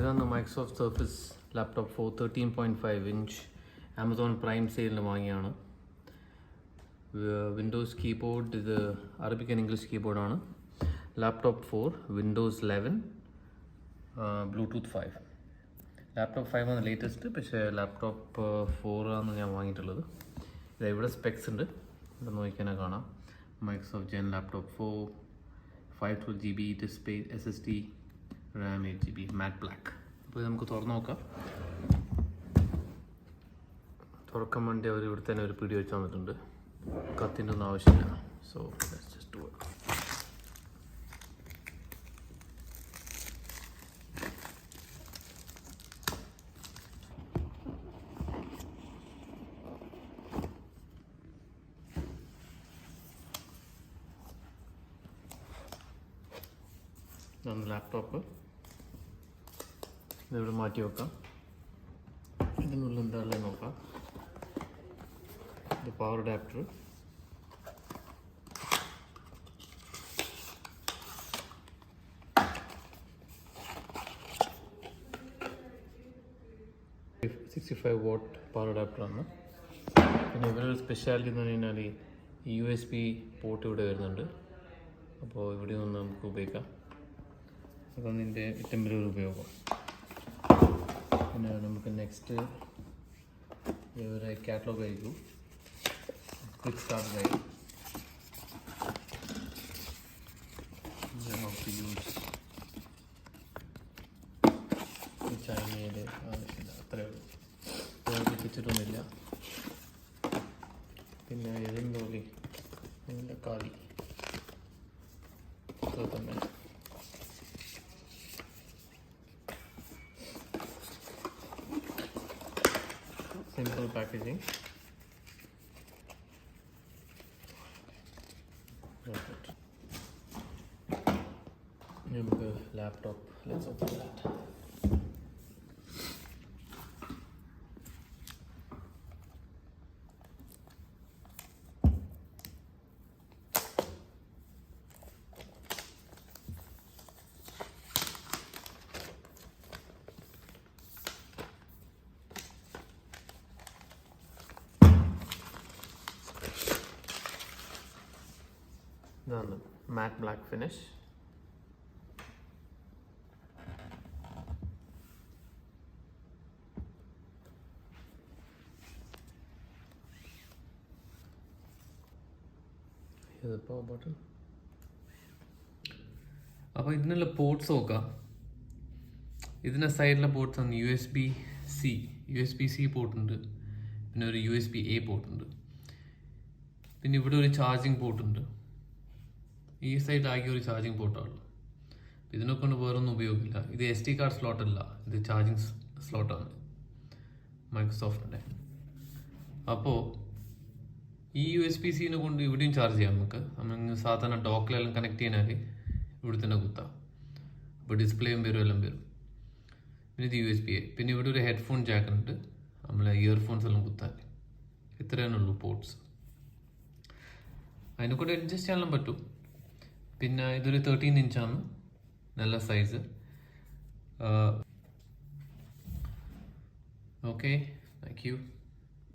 ഇതാണ് Microsoft Surface laptop 4 13.5 inch Amazon Prime സെയിലിന് വാങ്ങിയാണ്. വിൻഡോസ് കീബോർഡ്, ഇത് അറബിക് ആൻഡ് ഇംഗ്ലീഷ് കീബോർഡാണ്. Laptop 4, Windows 11, Bluetooth 5. ലാപ്ടോപ്പ് 5 ആണ് ലേറ്റസ്റ്റ്, പക്ഷേ ലാപ്ടോപ്പ് 4 ആണ് ഞാൻ വാങ്ങിയിട്ടുള്ളത്. ഇവിടെ സ്പെക്സ് ഉണ്ട്, ഇവിടെ നോക്കിയാൽ കാണാം. Microsoft gen laptop 4, 512GB display, SSD, RAM 8GB, matte black. അപ്പോൾ ഇത് നമുക്ക് തുറന്ന് നോക്കാം. തുറക്കാൻ വേണ്ടി അവർ ഇവിടെ തന്നെ ഒരു പിടി വെച്ച് തന്നിട്ടുണ്ട്. കത്തിൻ്റെ ഒന്നും ആവശ്യമില്ല. So let's just do it. ഇതാണ് ലാപ്ടോപ്പ്. ഇതിവിടെ മാറ്റി വെക്കാം. ഇതിനുള്ളിൽ എന്തായാലും നോക്കാം. ഇത് പവർ അഡാപ്റ്റർ, $65 പവർ അഡാപ്റ്ററാണ്. പിന്നെ ഇവരൊരു സ്പെഷ്യാലിറ്റി എന്ന് പറഞ്ഞു കഴിഞ്ഞാൽ USB പോർട്ട് ഇവിടെ വരുന്നുണ്ട്. അപ്പോൾ ഇവിടെ നിന്ന് നമുക്ക് ഉപയോഗിക്കാം. അതാണ് ഇതിൻ്റെ ഏറ്റവും വലിയൊരു ഉപയോഗം. പിന്നെ നമുക്ക് നെക്സ്റ്റ് ഇവരെ കാറ്റലോഗ് ആയിരിക്കും. Quick start guide, how to use. ചൈനയുടെ ആവശ്യമില്ല, അത്രയേ ഉള്ളൂ. പഠിപ്പിച്ചിട്ടൊന്നുമില്ല. പിന്നെ എഴുതുന്നോളി അതിൻ്റെ കാലി അത്ര തന്നെ. Simple packaging. നമുക്ക് ലാപ്ടോപ്പ്, let's open that. ഇതാണ് മാറ്റ് ബ്ലാക്ക് ഫിനിഷ്. ഇത് പവർ ബട്ടൺ. അപ്പോൾ ഇതിനുള്ള പോർട്ട്സ് നോക്കാം. ഇതിൻ്റെ സൈഡിലെ പോർട്ട്സ് ആണ് USB-C പോർട്ടുണ്ട്, പിന്നെ ഒരു USB-A പോർട്ടുണ്ട്, പിന്നെ ഇവിടെ ഒരു ചാർജിങ് പോർട്ടുണ്ട്. ഈ സൈഡിലാകെ ഒരു ചാർജിങ് പോർട്ടാണ്. ഇതിനെ കൊണ്ട് വേറൊന്നും ഉപയോഗിക്കില്ല. ഇത് SD കാർഡ് സ്ലോട്ടല്ല, ഇത് ചാർജിങ് സ്ലോട്ടാണ് മൈക്രോസോഫ്റ്റിൻ്റെ. അപ്പോൾ ഈ USB-Cനെ കൊണ്ട് ഇവിടെയും ചാർജ് ചെയ്യാം. നമുക്ക് സാധാരണ ഡോക്കിലെല്ലാം കണക്ട് ചെയ്യാനാൽ ഇവിടെ തന്നെ കുത്താം. അപ്പോൾ ഡിസ്പ്ലേയും വരും, എല്ലാം വരും. പിന്നെ ഇത് USB-A. പിന്നെ ഇവിടെ ഒരു ഹെഡ്ഫോൺ ജാക്കുണ്ട്, നമ്മളെ ഇയർഫോൺസ് എല്ലാം കുത്താൻ. ഇത്രയാണുള്ളൂ പോർട്ട്സ്. അതിനെ കൂടെ അഡ്ജസ്റ്റ് ചെയ്യാൻ പറ്റും. പിന്നെ ഇതൊരു 13 ഇഞ്ചാണ്, നല്ല സൈസ്. Okay, thank you.